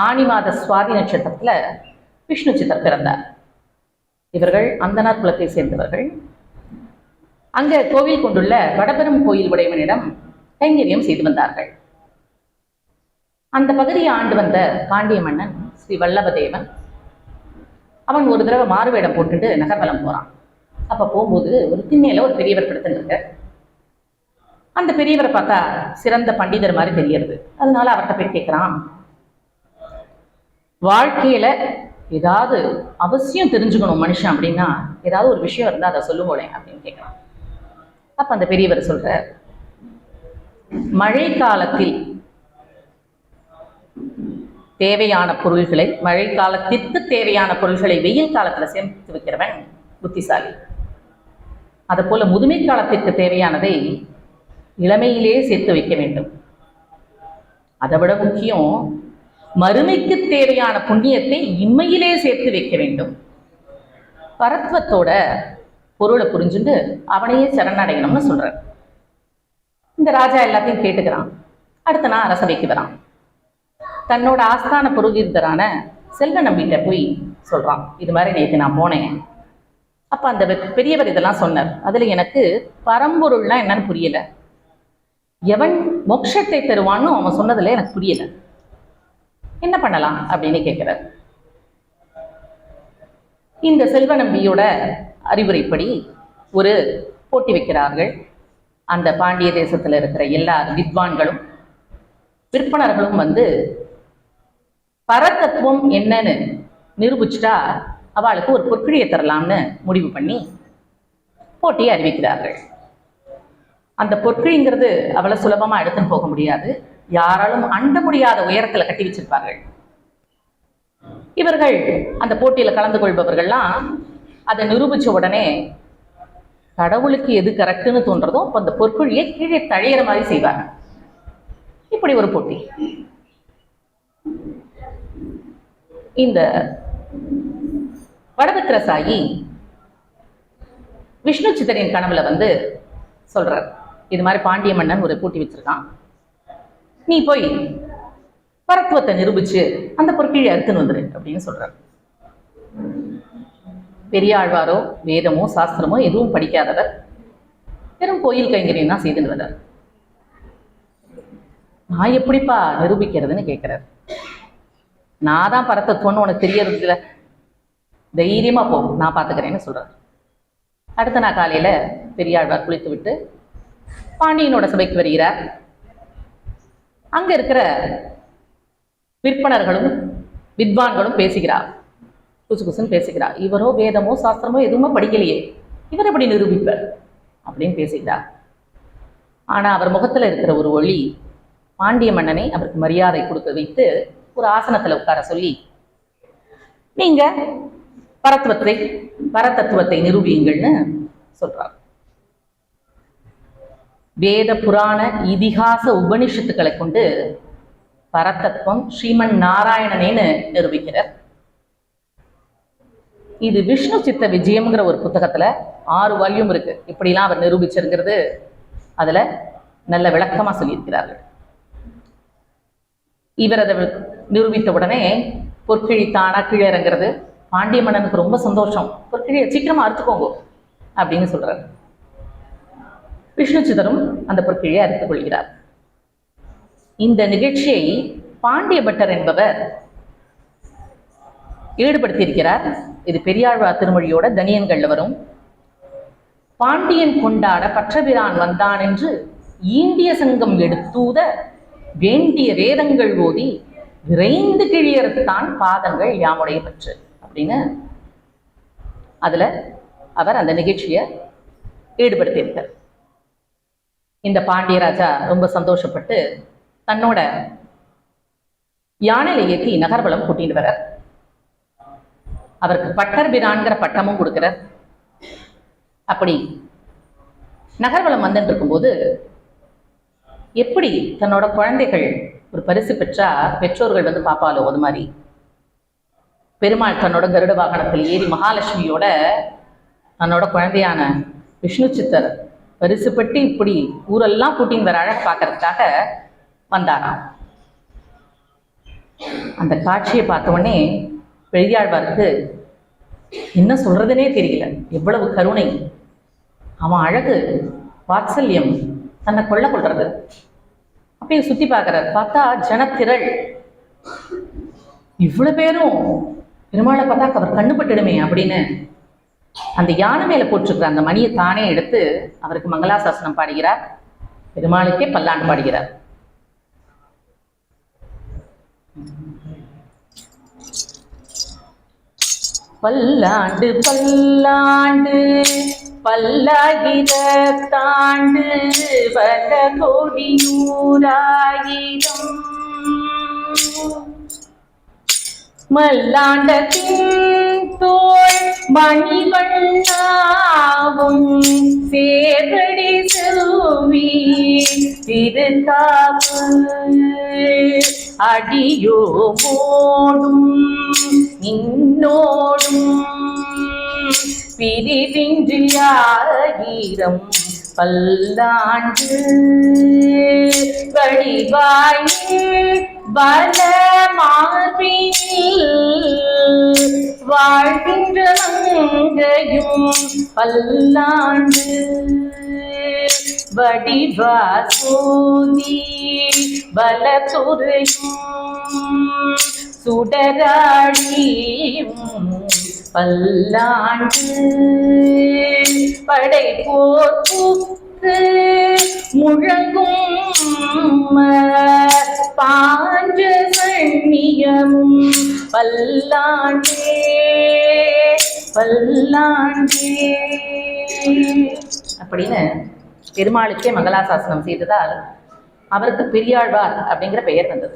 ஆனி மாத சுவாதி நட்சத்திரத்துல விஷ்ணு சித்தர் பிறந்தார். இவர்கள் அந்தனார் குலத்தை சேர்ந்தவர்கள். அங்க கோவில் கொண்டுள்ள வடபெரும் கோயில் உடையவனிடம் கைங்கரியம் செய்து வந்தார்கள். அந்த பகுதியை ஆண்டு வந்த பாண்டிய மன்னன் ஸ்ரீ வல்லபதேவன் அவன் ஒரு தடவை மாறுவேடம் போட்டுட்டு நகர்வலம் போறான். அப்ப போகும்போது ஒரு திண்ணையில ஒரு பெரியவர் படுத்துருக்க. அந்த பெரியவரை பார்த்தா சிறந்த பண்டிதர் மாதிரி தெரியறது. அதனால அவர்கிட்ட போய் கேட்கிறான், வாழ்க்கையில ஏதாவது அவசியம் தெரிஞ்சுக்கணும் மனுஷன் அப்படின்னா ஏதாவது ஒரு விஷயம் இருந்தா அதை சொல்லுவோம் அப்படின்னு கேட்கிறான். அப்ப அந்த பெரியவர் சொல்ற, மழை காலத்தில் தேவையான பொருள்களை, மழை காலத்திற்கு தேவையான பொருள்களை வெயில் காலத்துல சேர்த்து வைக்கிறவன் புத்திசாலி. அதை போல முதுமை காலத்திற்கு தேவையானதை இளமையிலே சேர்த்து வைக்க வேண்டும். அதை விட முக்கியம், மறுமைக்கு தேவையான புண்ணியத்தை இம்மையிலே சேர்த்து வைக்க வேண்டும். பரத்வத்தோட பொருளை புரிஞ்சுட்டு அவனையே சரணடையணும்னு சொல்ற. இந்த ராஜா எல்லாத்தையும் கேட்டுக்கிறான். அடுத்த நாள் அரசவைக்கு வரான். தன்னோட ஆஸ்தான புரோகிதரான செல்வ நம்பிட்ட போய் சொல்றான், இது மாதிரி நேற்று நான் போனேன். அப்ப அந்த பெரியவர் இதெல்லாம் சொன்னார். அதுல எனக்கு பரம்பொருள்லாம் என்னன்னு புரியல. எவன் மோட்சத்தை தருவான்னு அவன் சொன்னதுல எனக்கு புரியல. என்ன பண்ணலாம் அப்படின்னு கேட்கிறார். இந்த செல்வ நம்பியோட அறிவுரைப்படி ஒரு போட்டி வைக்கிறார்கள். அந்த பாண்டிய தேசத்துல இருக்கிற எல்லா வித்வான்களும் விற்பனர்களும் வந்து பரதத்துவம் என்னன்னு நிரூபிச்சுட்டா அவளுக்கு ஒரு பொற்கிழியை தரலாம்னு முடிவு பண்ணி போட்டியை அறிவிக்கிறார்கள். அந்த பொற்கிழிங்கிறது அவளை சுலபமா எடுத்துன்னு போக முடியாது. யாராலும் அண்ட முடியாத உயரத்துல கட்டி வச்சிருப்பார்கள். இவர்கள் அந்த போட்டியில கலந்து கொள்பவர்கள்லாம் அதை நிரூபிச்ச உடனே கடவுளுக்கு எது கரெக்டுன்னு தோன்றதோ அப்ப அந்த பொற்குழியை கீழே தழையிற மாதிரி செய்வாங்க. இப்படி ஒரு போட்டி. இந்த வடபத்திரசாயி விஷ்ணு சித்தரின் கனவுல வந்து சொல்றார், இது மாதிரி பாண்டிய மன்னன் ஒரு போட்டி வச்சிருக்கான், நீ போய் பரத்துவத்தை நிரூபிச்சு அந்த பொற்கிழியை அறுத்துன்னு வந்துரு அப்படின்னு சொல்றார். பெரிய ஆழ்வாரோ வேதமோ சாஸ்திரமோ எதுவும் படிக்காதவர், வெறும் கோயில் கைங்கரியம் தான் செய்துன்னு வர்றார். நான் எப்படிப்பா நிரூபிக்கிறதுன்னு கேட்கிறார். நான் தான் பரத்தத்துவம்னு உனக்கு தெரியறது இல்லை, தைரியமா போ, நான் பார்த்துக்கிறேன்னு சொல்றார். அடுத்த நாள் காலையில பெரியாழ்வார் குளித்து விட்டு பாண்டியனோட சபைக்கு வருகிறார். அங்க இருக்கிற விற்பனர்களும் வித்வான்களும் பேசுகிறார், குசு குசுன்னு பேசுகிறார். இவரோ வேதமோ சாஸ்திரமோ எதுவுமே படிக்கலையே, இவர் எப்படி நிரூபிப்பார் அப்படின்னு பேசுகிறார். ஆனா அவர் முகத்துல இருக்கிற ஒரு ஒளி பாண்டிய மன்னனை அவருக்கு மரியாதை கொடுக்க வைத்து ஒரு ஆசனத்துல உட்கார சொல்லி, நீங்க பரதத்துவத்தை நிரூபியுங்கள்னு சொல்றார். வேத புராண இதிகாச உபனிஷத்துக்களை கொண்டு பரதத்துவம் ஸ்ரீமன் நாராயணனேன்னு நிரூபிக்கிறார். இது விஷ்ணு சித்த விஜயம்ங்கிற ஒரு புத்தகத்துல 6 வால்யூம் இருக்கு. இப்படிலாம் அவர் நிரூபிச்சிருக்கிறது அதுல நல்ல விளக்கமா சொல்லியிருக்கிறார்கள். இவர் அதை நிரூபித்த உடனே பொற்கிழி தானா கீழே இறங்குறது. பாண்டிய மன்னனுக்கு ரொம்ப சந்தோஷம், பொற்கிழியை சீக்கிரமா அறுத்துக்கோங்க அப்படின்னு சொல்றாரு. விஷ்ணு சித்தரும் அந்த பொற்கிழியை அறுத்துக் கொள்கிறார். இந்த நிகழ்ச்சியை பாண்டிய பட்டர் என்பவர் ஈடுபடுத்தியிருக்கிறார். இது பெரியாழ்வார் திருமொழியோட தனியன்கள்ல வரும். பாண்டியன் கொண்டாட பற்றபிரான் வந்தான் என்று ஈண்டிய சங்கம் எடுத்தூத வேண்டிய வேதங்கள் ஓதி விரைந்து கிழியறுத்தான் பாதங்கள் யாமுடைய பற்று அப்படின்னு அதுல அவர் அந்த நிகழ்ச்சியை ஈடுபடுத்தியிருக்கார். இந்த பாண்டியராஜா ரொம்ப சந்தோஷப்பட்டு தன்னோட யானையில ஏற்றி நகர்வலம் கூட்டிட்டு வர அவருக்கு பட்டர் பிரான்கிற பட்டமும் கொடுக்கிறார். அப்படி நகர்வலம் வந்துட்டு இருக்கும்போது எப்படி தன்னோட குழந்தைகள் ஒரு பரிசு பெற்றா பெற்றோர்கள் வந்து பாப்பாலோ அது மாதிரி பெருமாள் தன்னோட கருட வாகனத்தில் ஏறி மகாலட்சுமியோட தன்னோட குழந்தையான விஷ்ணு சித்தர் பரிசு பெற்று இப்படி ஊரெல்லாம் கூட்டின்னு வர அழகு பார்க்கறதுக்காக வந்தாராம். அந்த காட்சியை பார்த்த உடனே பெரியாழ்வாருக்கு என்ன சொல்றதுனே தெரியல. எவ்வளவு கருணை, அவன் அழகு, வாத்சல்யம் தன்னை கொள்றது. அப்படியே சுத்தி பார்க்கிறார். பார்த்தா ஜனத்திரள், இவ்வளவு பேரும் பெருமாளை பார்த்தா அவர் கண்ணுப்பட்டுடுமே அப்படின்னு அந்த யானை மேல போட்டிருக்கிற அந்த மணியை தானே எடுத்து அவருக்கு மங்களாசாசனம் பாடுகிறார். பெருமாளுக்கே பல்லாண்டு பாடுகிறார். பல்லாண்டு பல்லாண்டு பல்லாயிரத்தாண்டு வந்த கோடி நூறாயிரம் மல்லாண்டத்தின் தோள் மணிவண்ணாவும் சேரடி செல்வி திருக்காப்பு அடியோ மோடும் இன்னோடும் பிரிவின்றி ஆயிரம் பல்லாண்டு வடிவாய் பலமார்பினில் வாழ்கின்ற மங்கையும் பல்லாண்டு வடிவாசூதி பலத்துறையும் சுடராழியும் பல்லாண்டு படைப்போர்க்கு முழங்கும் பாஞ்ச சண்ணியமும் பல்லாண்டே பல்லாண்டே அப்படின்னு பெருமாளுக்கே மங்களாசாசனம் செய்ததால் அவருக்கு பெரியாழ்வார் அப்படிங்கிற பெயர் வந்தது.